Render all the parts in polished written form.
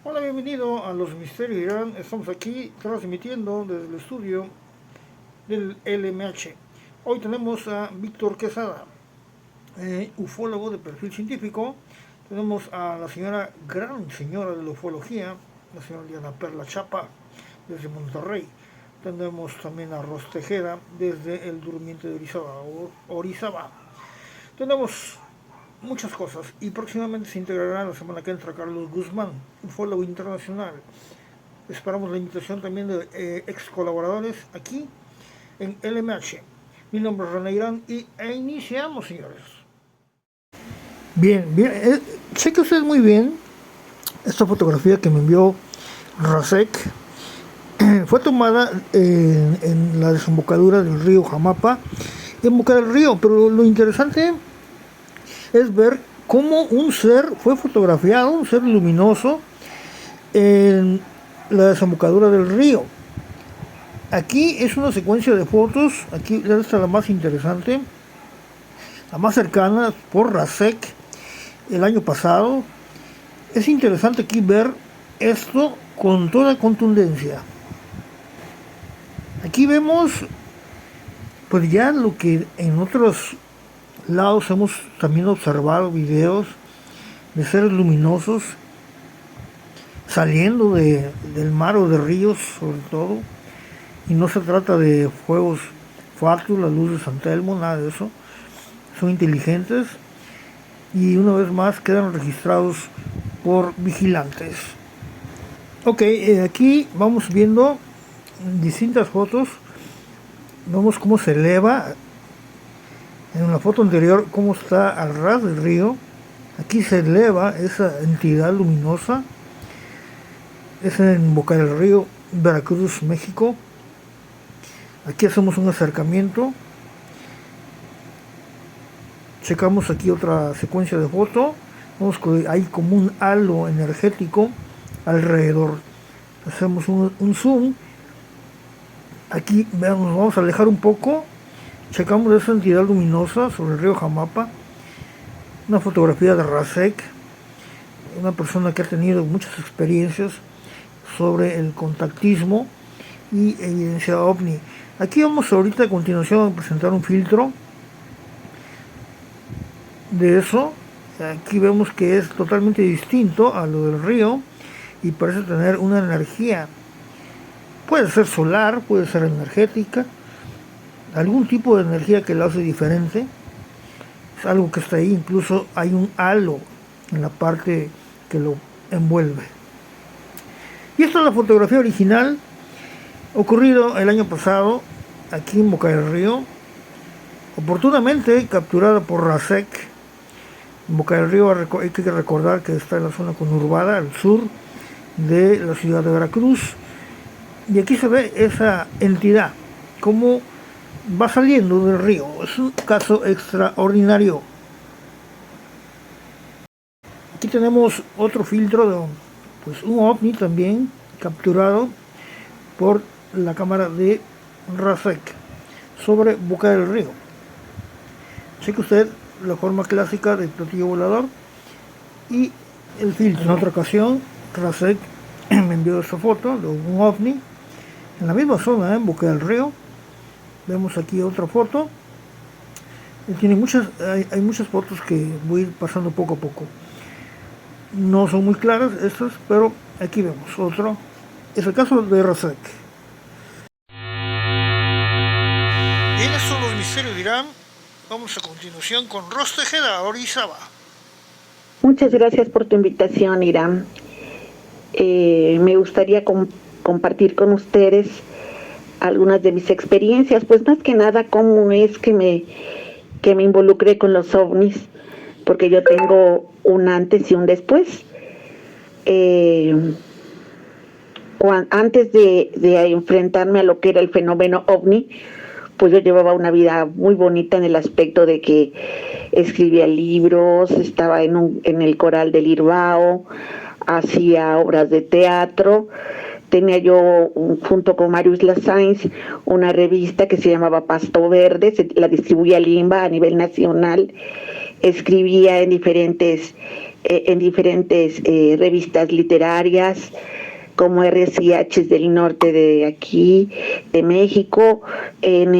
Hola, bienvenido a Los Misterios de Irán. Estamos aquí transmitiendo desde el estudio del LMH. Hoy tenemos a Víctor Quesada, ufólogo de perfil científico. Tenemos a la señora, gran señora de la ufología, la señora Diana Perla Chapa, desde Monterrey. Tenemos también a Ros Tejeda, desde el Durmiente de Orizaba. Tenemos muchas cosas y próximamente se integrará la semana que entra Carlos Guzmán, ufólogo internacional. Esperamos la invitación también de ex colaboradores aquí en LMH. Mi nombre es René Irán e iniciamos, señores. Bien, bien, sé que usted muy bien esta fotografía que me envió Rasek. Fue tomada en la desembocadura del río Jamapa, en Boca del Río, pero lo interesante es ver cómo un ser fue fotografiado, un ser luminoso, en la desembocadura del río. Aquí es una secuencia de fotos, aquí esta es la más interesante, la más cercana, por Rasek, el año pasado. Es interesante aquí ver esto con toda contundencia. Aquí vemos pues ya lo que en otros lados hemos también observado videos de seres luminosos saliendo del mar o de ríos sobre todo, y no se trata de fuegos fatuos, la luz de San Telmo, nada de eso. Son inteligentes y una vez más quedan registrados por vigilantes. Ok, aquí vamos viendo distintas fotos. Vemos cómo se eleva. En la foto anterior cómo está al ras del río. Aquí se eleva esa entidad luminosa. Es en Boca del Río, Veracruz, México. Aquí hacemos un acercamiento. Checamos aquí otra secuencia de foto. Vemos que hay como un halo energético alrededor. Hacemos un zoom. Aquí veamos, vamos a alejar un poco. Checamos esa entidad luminosa sobre el río Jamapa. Una fotografía de Rasek, una persona que ha tenido muchas experiencias sobre el contactismo y evidencia ovni. Aquí vamos ahorita a continuación a presentar un filtro de eso. Aquí vemos que es totalmente distinto a lo del río y parece tener una energía. Puede ser solar, puede ser energética, algún tipo de energía que lo hace diferente. Es algo que está ahí, incluso hay un halo en la parte que lo envuelve. Y esta es la fotografía original, ocurrido el año pasado aquí en Boca del Río, oportunamente capturada por Rasek. En Boca del Río hay que recordar que está en la zona conurbada, al sur de la ciudad de Veracruz. Y aquí se ve esa entidad, cómo va saliendo del río. Es un caso extraordinario. Aquí tenemos otro filtro de pues un ovni también capturado por la cámara de Rasek sobre Boca del Río. Cheque usted la forma clásica del platillo volador y el filtro. En otra ocasión Rasek me envió esta foto de un ovni en la misma zona, en Boca del Río. Vemos aquí otra foto. Tiene hay muchas fotos que voy a ir pasando poco a poco. No son muy claras estas, pero aquí vemos otro. Es el caso de Rasek. Y en estos Los Misterios de Irán, vamos a continuación con Ros Tejeda, Orizaba. Muchas gracias por tu invitación, Irán. Me gustaría compartir con ustedes algunas de mis experiencias, pues más que nada cómo es que me involucré con los ovnis, porque yo tengo un antes y un después. Antes de enfrentarme a lo que era el fenómeno ovni, pues yo llevaba una vida muy bonita en el aspecto de que escribía libros, estaba en el coral del Irbao, hacía obras de teatro. Tenía yo, junto con Marius Lasainz, una revista que se llamaba Pasto Verde, la distribuía Limba a nivel nacional. Escribía en diferentes en diferentes revistas literarias, como RCH del norte de aquí, de México, en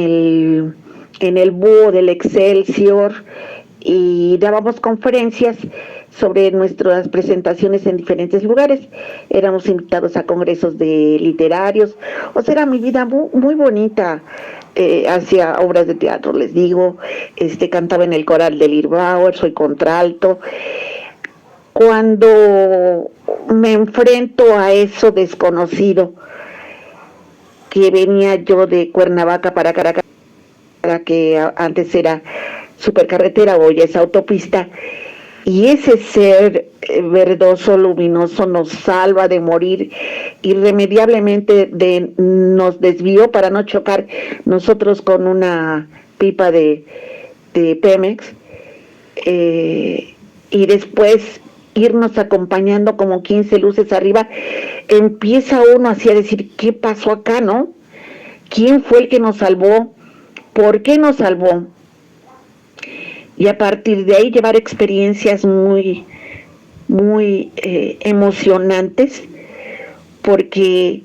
el Búho del Excelsior, y dábamos conferencias sobre nuestras presentaciones en diferentes lugares. Éramos invitados a congresos de literarios. O sea, era mi vida muy, muy bonita. Hacía obras de teatro, les digo, cantaba en el coral del Irbauer, soy contralto. Cuando me enfrento a eso desconocido, que venía yo de Cuernavaca para Caracas, que antes era supercarretera, hoy es autopista, y ese ser verdoso, luminoso, nos salva de morir irremediablemente, nos desvió para no chocar nosotros con una pipa de Pemex, y después irnos acompañando como 15 luces arriba. Empieza uno así a decir, ¿qué pasó acá, no? ¿Quién fue el que nos salvó? ¿Por qué nos salvó? Y a partir de ahí llevar experiencias muy, muy emocionantes, porque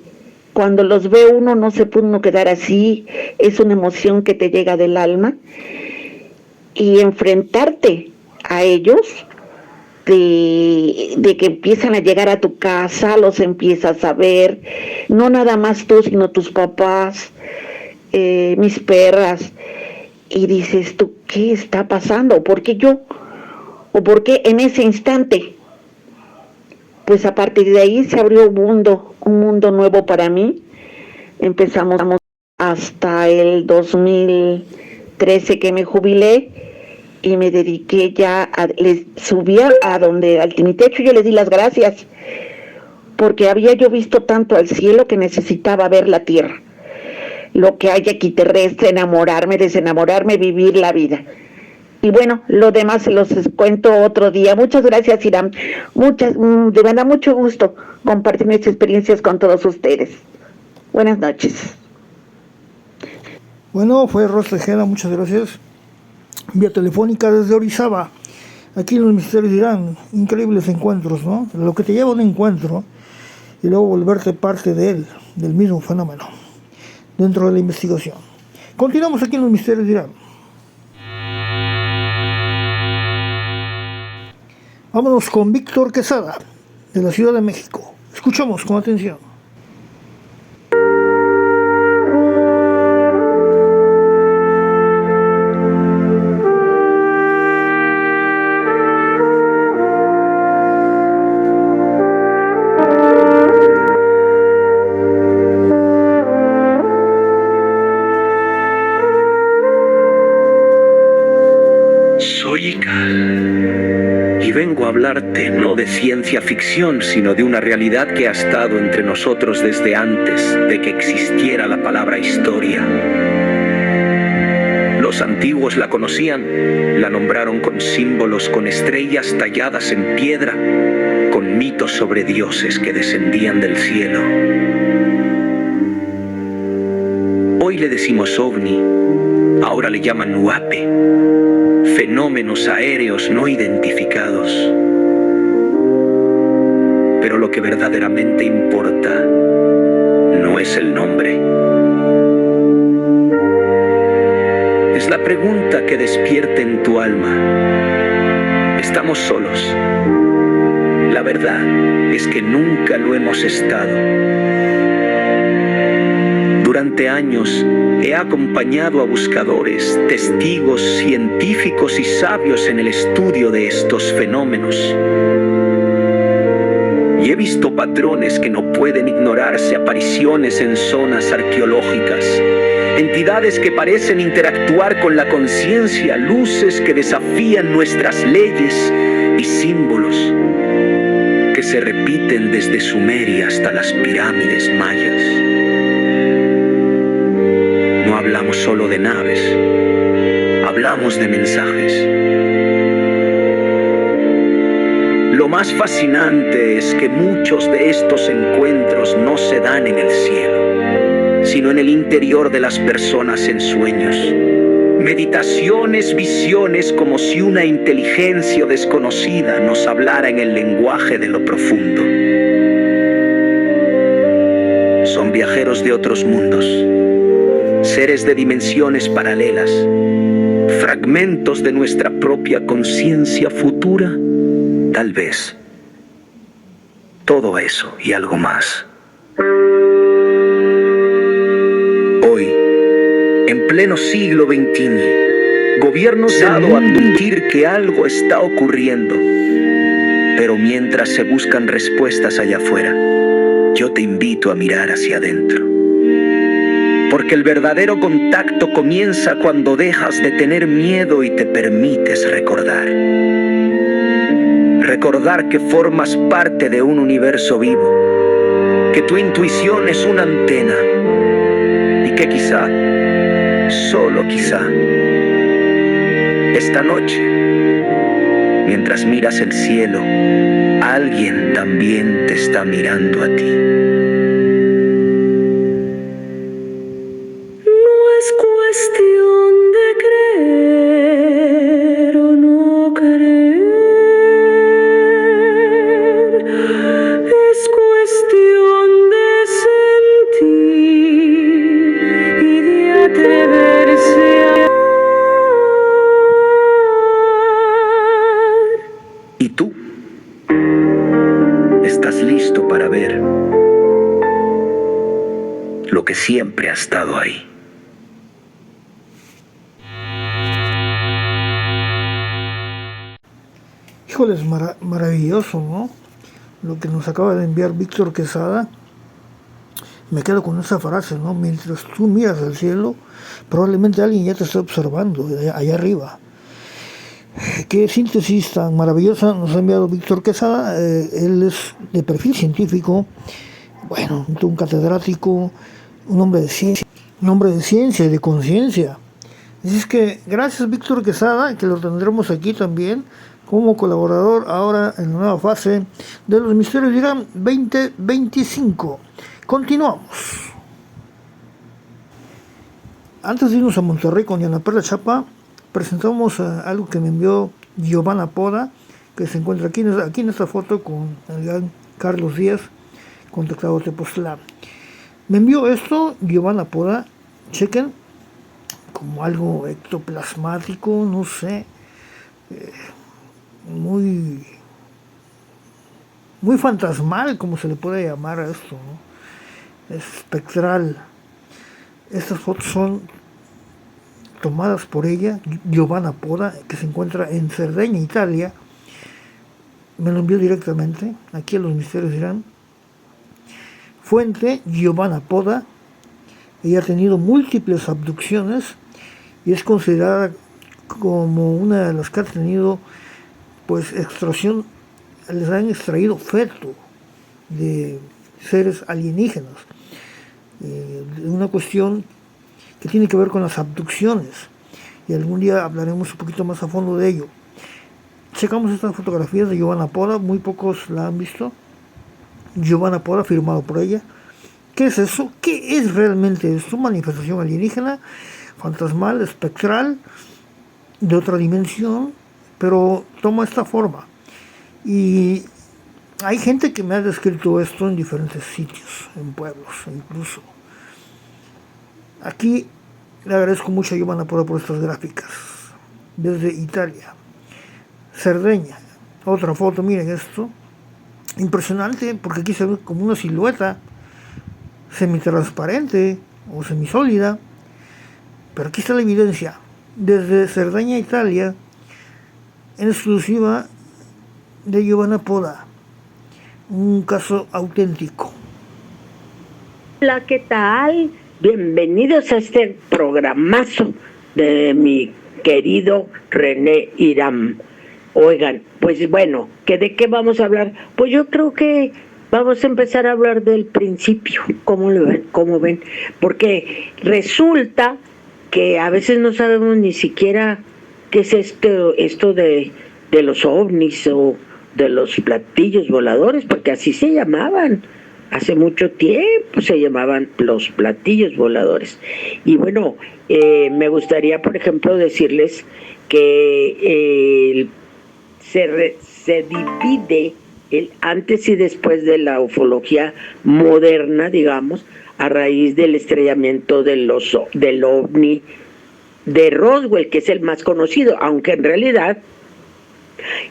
cuando los ve uno no se puede uno quedar así, es una emoción que te llega del alma, y enfrentarte a ellos, de que empiezan a llegar a tu casa, los empiezas a ver, no nada más tú, sino tus papás, mis perras, y dices tú, ¿qué está pasando? ¿Por qué yo? ¿O por qué en ese instante? Pues a partir de ahí se abrió un mundo nuevo para mí. Empezamos hasta el 2013 que me jubilé, y me dediqué ya les subía al Timitecho. Yo les di las gracias, porque había yo visto tanto al cielo que necesitaba ver la tierra, lo que hay aquí terrestre, enamorarme, desenamorarme, vivir la vida. Y bueno, lo demás se los cuento otro día. Muchas gracias, Iram. De verdad, mucho gusto compartir mis experiencias con todos ustedes. Buenas noches. Bueno, fue Ros Tejeda, muchas gracias. Vía telefónica desde Orizaba, aquí en los Misterios de Irán. Increíbles encuentros, ¿no? Lo que te lleva a un encuentro y luego volverte parte de él, del mismo fenómeno, dentro de la investigación. Continuamos aquí en los Misterios de Irán. Vámonos con Víctor Quesada, de la Ciudad de México. Escuchamos con atención. Hablarte no de ciencia ficción, sino de una realidad que ha estado entre nosotros desde antes de que existiera la palabra historia. Los antiguos la conocían, la nombraron con símbolos, con estrellas talladas en piedra, con mitos sobre dioses que descendían del cielo. Hoy le decimos ovni, ahora le llaman UAPE, fenómenos aéreos no identificados. Pero lo que verdaderamente importa no es el nombre. Es la pregunta que despierte en tu alma. ¿Estamos solos? La verdad es que nunca lo hemos estado. Durante años he acompañado a buscadores, testigos, científicos y sabios en el estudio de estos fenómenos. Y he visto patrones que no pueden ignorarse, apariciones en zonas arqueológicas, entidades que parecen interactuar con la conciencia, luces que desafían nuestras leyes y símbolos que se repiten desde Sumeria hasta las pirámides mayas. No hablamos solo de naves, hablamos de mensajes. Lo más fascinante es que muchos de estos encuentros no se dan en el cielo, sino en el interior de las personas en sueños. Meditaciones, visiones, como si una inteligencia desconocida nos hablara en el lenguaje de lo profundo. Son viajeros de otros mundos, seres de dimensiones paralelas, fragmentos de nuestra propia conciencia futura, tal vez. Todo eso y algo más. Hoy, en pleno siglo XXI, gobiernos dado a advertir que algo está ocurriendo. Pero mientras se buscan respuestas allá afuera, yo te invito a mirar hacia adentro. Porque el verdadero contacto comienza cuando dejas de tener miedo y te permites recordar. Recordar que formas parte de un universo vivo, que tu intuición es una antena y que quizá, solo quizá, esta noche, mientras miras el cielo, alguien también te está mirando a ti. No es cuestión de creer o no creer, es cuestión de sentir y de atreverse a amar. ¿Y tú? ¿Estás listo para ver lo que siempre ha estado ahí? Híjole, es maravilloso, ¿no? Lo que nos acaba de enviar Víctor Quesada. Me quedo con esa frase, ¿no? Mientras tú miras al cielo, probablemente alguien ya te está observando allá arriba. Qué síntesis tan maravillosa nos ha enviado Víctor Quesada. Él es de perfil científico, bueno, un catedrático, un hombre de ciencia y de conciencia. Así es que gracias Víctor Quesada, que lo tendremos aquí también como colaborador ahora en la nueva fase de los Misterios de Irán 2025. Continuamos. Antes de irnos a Monterrey con Diana Perla Chapa, presentamos algo que me envió Giovanna Poda, que se encuentra aquí en esta foto con el gran Carlos Díaz, contactado de Tepoztlán. Me envió esto Giovanna Poda, chequen, como algo ectoplasmático, no sé, muy fantasmal, como se le puede llamar a esto, ¿no? Espectral. Estas fotos son tomadas por ella, Giovanna Poda, que se encuentra en Cerdeña, Italia. Me lo envió directamente aquí a los Misterios de Irán. Fuente, Giovanna Poda. Ella ha tenido múltiples abducciones y es considerada como una de las que ha tenido, pues, extracción, les han extraído feto de seres alienígenas. Una cuestión que tiene que ver con las abducciones, y algún día hablaremos un poquito más a fondo de ello. Checamos estas fotografías de Giovanna Poda, muy pocos la han visto. Giovanna Poda, firmado por ella. ¿Qué es eso? ¿Qué es realmente esto? Manifestación alienígena, fantasmal, espectral, de otra dimensión, pero toma esta forma. Y hay gente que me ha descrito esto en diferentes sitios, en pueblos incluso. Aquí le agradezco mucho a Giovanna Poda por estas gráficas. Desde Italia. Cerdeña. Otra foto, miren esto. Impresionante, porque aquí se ve como una silueta semitransparente o semisólida. Pero aquí está la evidencia. Desde Cerdeña, Italia, en exclusiva de Giovanna Poda. Un caso auténtico. Hola, ¿qué tal? Bienvenidos a este programazo de mi querido René Irán. Oigan, pues bueno, ¿de qué vamos a hablar? Pues yo creo que vamos a empezar a hablar del principio. ¿Cómo lo ven? ¿Cómo ven? Porque resulta que a veces no sabemos ni siquiera qué es esto de los ovnis o de los platillos voladores, porque así se llamaban. hace mucho tiempo se llamaban los platillos voladores. Y bueno, me gustaría, por ejemplo, decirles que se divide el antes y después de la ufología moderna, digamos, a raíz del estrellamiento del ovni de Roswell, que es el más conocido, aunque en realidad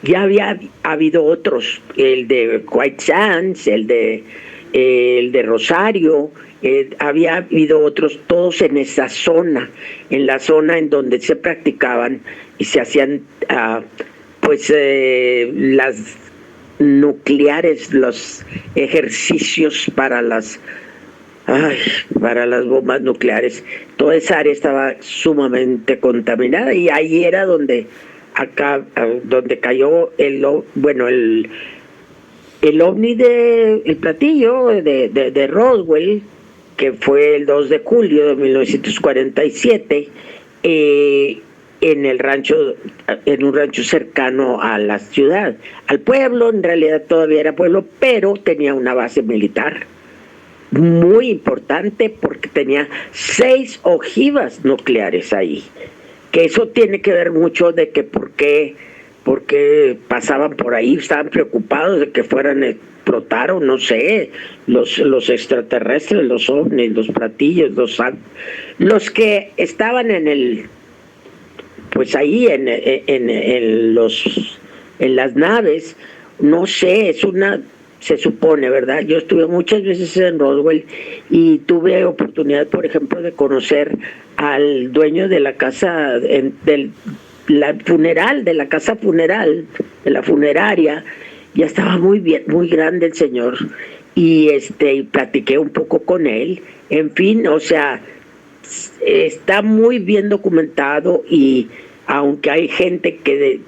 ya había habido otros, el de White Sands, el de Rosario, había habido otros, todos en esa zona, en la zona en donde se practicaban y se hacían las nucleares, los ejercicios para las bombas nucleares. Toda esa área estaba sumamente contaminada y ahí era donde cayó el ovni el platillo de Roswell, que fue el 2 de julio de 1947, en un rancho cercano a la ciudad, al pueblo. En realidad todavía era pueblo, pero tenía una base militar muy importante porque tenía 6 ojivas nucleares ahí, que eso tiene que ver mucho de que porque pasaban por ahí, estaban preocupados de que fueran a explotar, o no sé, los extraterrestres, los ovnis, los platillos, los que estaban ahí en las naves. No sé, se supone, ¿verdad? Yo estuve muchas veces en Roswell y tuve oportunidad, por ejemplo, de conocer al dueño de la casa, de la casa funeral, de la funeraria. Ya estaba muy bien, muy grande el señor, y platiqué un poco con él. En fin, o sea, está muy bien documentado, y aunque hay gente que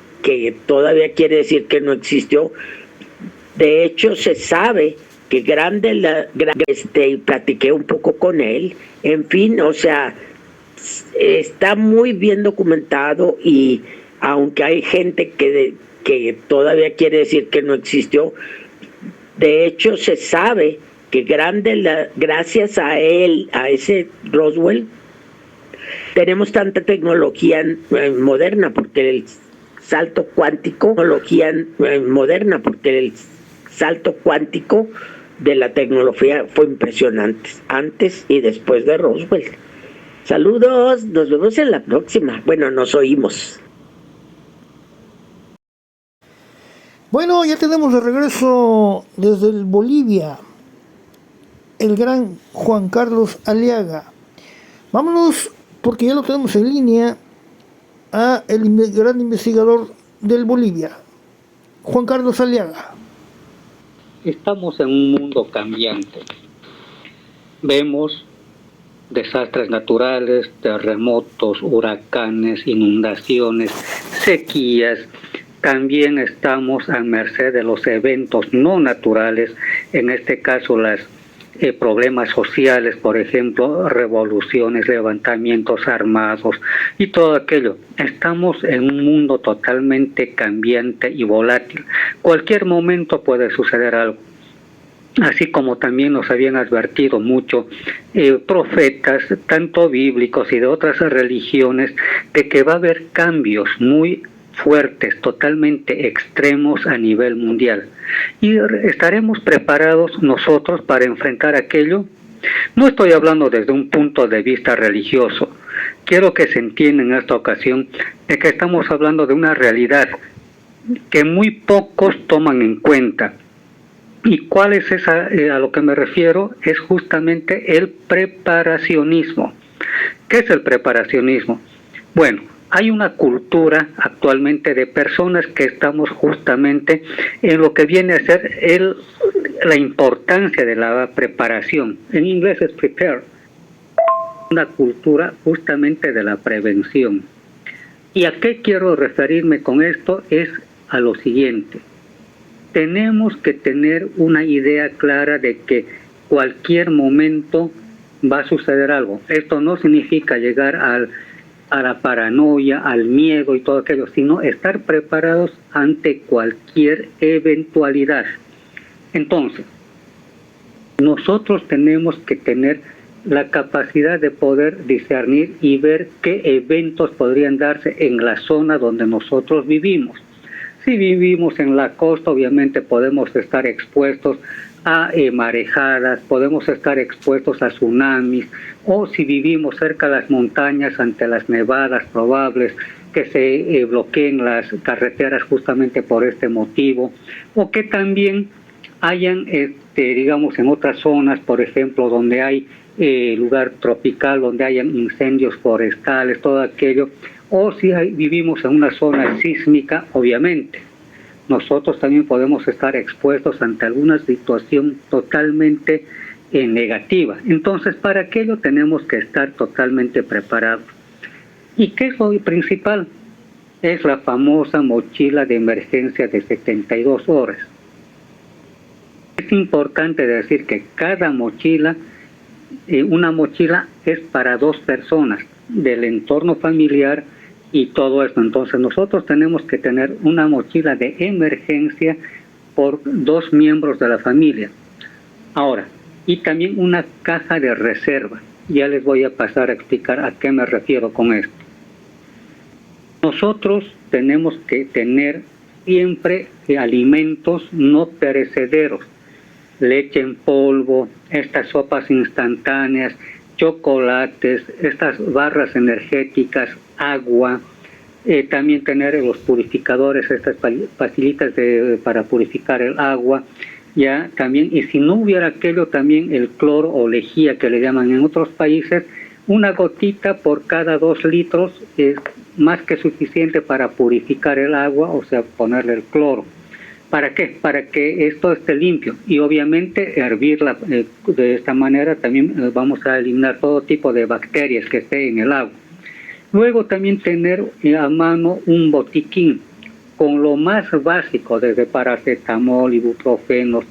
todavía quiere decir que no existió, de hecho se sabe que platiqué un poco con él. En fin, o sea, está muy bien documentado, y aunque hay gente que todavía quiere decir que no existió, de hecho se sabe que gracias a él, a ese Roswell, tenemos tanta tecnología moderna, porque el salto cuántico de la tecnología fue impresionante, antes y después de Roswell. Saludos, nos vemos en la próxima. Bueno, nos oímos. Bueno, ya tenemos de regreso desde Bolivia el gran Juan Carlos Aliaga. Vámonos, porque ya lo tenemos en línea, a el gran investigador del Bolivia, Juan Carlos Aliaga. Estamos en un mundo cambiante. Vemos desastres naturales, terremotos, huracanes, inundaciones, sequías. También estamos a merced de los eventos no naturales, en este caso los problemas sociales, por ejemplo, revoluciones, levantamientos armados y todo aquello. Estamos en un mundo totalmente cambiante y volátil. Cualquier momento puede suceder algo. Así como también nos habían advertido mucho profetas, tanto bíblicos y de otras religiones, de que va a haber cambios muy fuertes, totalmente extremos a nivel mundial. ¿Y estaremos preparados nosotros para enfrentar aquello? No estoy hablando desde un punto de vista religioso. Quiero que se entienda en esta ocasión de que estamos hablando de una realidad que muy pocos toman en cuenta. ¿Y cuál es esa? A lo que me refiero es justamente el preparacionismo. ¿Qué es el preparacionismo? Bueno, hay una cultura actualmente de personas que estamos justamente en lo que viene a ser la importancia de la preparación. En inglés es prepare. Una cultura justamente de la prevención. ¿Y a qué quiero referirme con esto? Es a lo siguiente. Tenemos que tener una idea clara de que cualquier momento va a suceder algo. Esto no significa llegar a la paranoia, al miedo y todo aquello, sino estar preparados ante cualquier eventualidad. Entonces, nosotros tenemos que tener la capacidad de poder discernir y ver qué eventos podrían darse en la zona donde nosotros vivimos. Si vivimos en la costa, obviamente podemos estar expuestos a marejadas, podemos estar expuestos a tsunamis, o si vivimos cerca de las montañas ante las nevadas probables que se bloqueen las carreteras justamente por este motivo, o que también hayan, digamos, en otras zonas, por ejemplo, donde hay lugar tropical, donde hayan incendios forestales, todo aquello, o si vivimos en una zona sísmica, obviamente. Nosotros también podemos estar expuestos ante alguna situación totalmente negativa. Entonces, para aquello tenemos que estar totalmente preparados. ¿Y qué es lo principal? Es la famosa mochila de emergencia de 72 horas. Es importante decir que cada mochila, una mochila es para 2 personas del entorno familiar y todo esto. Entonces nosotros tenemos que tener una mochila de emergencia por 2 miembros de la familia. Ahora, y también una caja de reserva. Ya les voy a pasar a explicar a qué me refiero con esto. Nosotros tenemos que tener siempre alimentos no perecederos, leche en polvo, estas sopas instantáneas, chocolates, estas barras energéticas, agua, también tener los purificadores, estas pastillitas para purificar el agua, ya también, y si no hubiera aquello, también el cloro o lejía que le llaman en otros países, una gotita por cada 2 litros es más que suficiente para purificar el agua, o sea, ponerle el cloro. ¿Para qué? Para que esto esté limpio, y obviamente hervirla de esta manera también vamos a eliminar todo tipo de bacterias que esté en el agua. Luego también tener a mano un botiquín con lo más básico, desde paracetamol, ibuprofenos,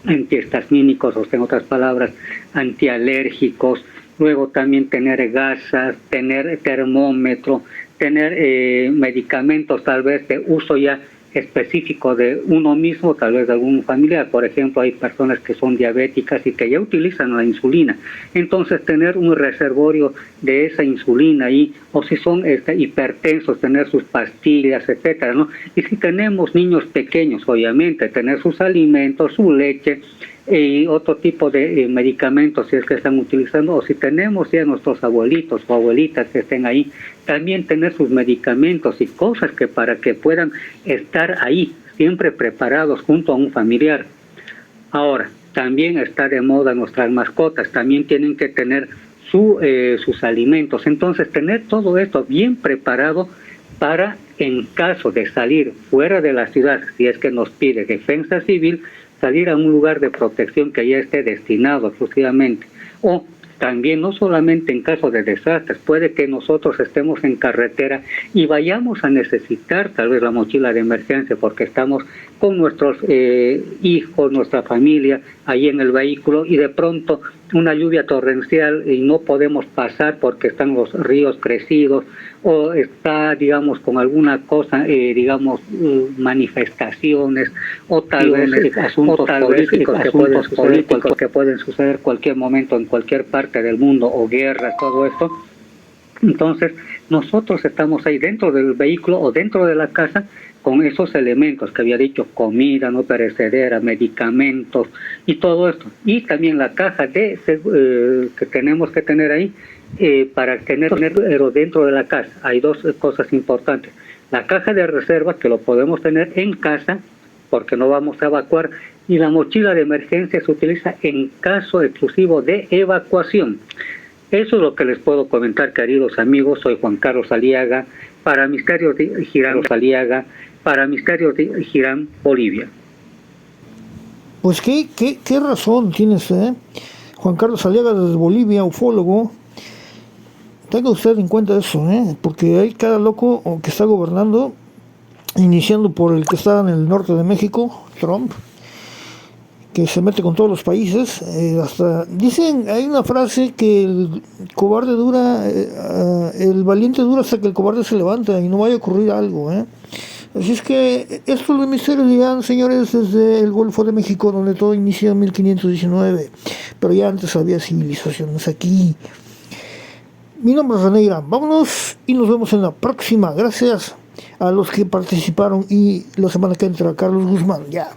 antihistamínicos, o sea, en otras palabras, antialérgicos. Luego también tener gasas, tener termómetro, tener medicamentos tal vez de uso ya específico de uno mismo, tal vez de algún familiar. Por ejemplo, hay personas que son diabéticas y que ya utilizan la insulina. Entonces, tener un reservorio de esa insulina ahí, o si son hipertensos, tener sus pastillas, etcétera, ¿no? Y si tenemos niños pequeños, obviamente, tener sus alimentos, su leche, y otro tipo de medicamentos si es que están utilizando, o si tenemos ya nuestros abuelitos o abuelitas que estén ahí, también tener sus medicamentos y cosas que para que puedan estar ahí, siempre preparados junto a un familiar. Ahora, también está de moda nuestras mascotas, también tienen que tener sus alimentos. Entonces, tener todo esto bien preparado para, en caso de salir fuera de la ciudad, si es que nos pide defensa civil, salir a un lugar de protección que ya esté destinado exclusivamente. O también, no solamente en caso de desastres, puede que nosotros estemos en carretera y vayamos a necesitar tal vez la mochila de emergencia porque estamos con nuestros hijos, nuestra familia, ahí en el vehículo, y de pronto una lluvia torrencial y no podemos pasar porque están los ríos crecidos, o está, digamos, con alguna cosa, digamos, manifestaciones, o tal vez asuntos políticos que pueden suceder cualquier momento en cualquier parte del mundo, o guerras, todo esto. Entonces, nosotros estamos ahí dentro del vehículo o dentro de la casa con esos elementos que había dicho, comida no perecedera, medicamentos y todo esto. Y también la caja que tenemos que tener ahí para tenerlo dentro de la casa. Hay 2 cosas importantes. La caja de reserva, que lo podemos tener en casa porque no vamos a evacuar, y la mochila de emergencia se utiliza en caso exclusivo de evacuación. Eso es lo que les puedo comentar, queridos amigos. Soy Juan Carlos Aliaga, para Misterios de Girán Aliaga, para Misterios de Girán, Bolivia. Pues qué razón tienes, Juan Carlos Aliaga desde Bolivia, ufólogo. Tenga usted en cuenta eso, porque hay cada loco que está gobernando, iniciando por el que está en el norte de México, Trump, que se mete con todos los países. Hasta dicen, hay una frase que el cobarde dura, el valiente dura hasta que el cobarde se levanta, y no vaya a ocurrir algo, Así es que estos los misterios llegan, señores, desde el Golfo de México, donde todo inició en 1519, pero ya antes había civilizaciones aquí. Mi nombre es René Irán, vámonos y nos vemos en la próxima. Gracias a los que participaron y la semana que entra Carlos Guzmán, ya.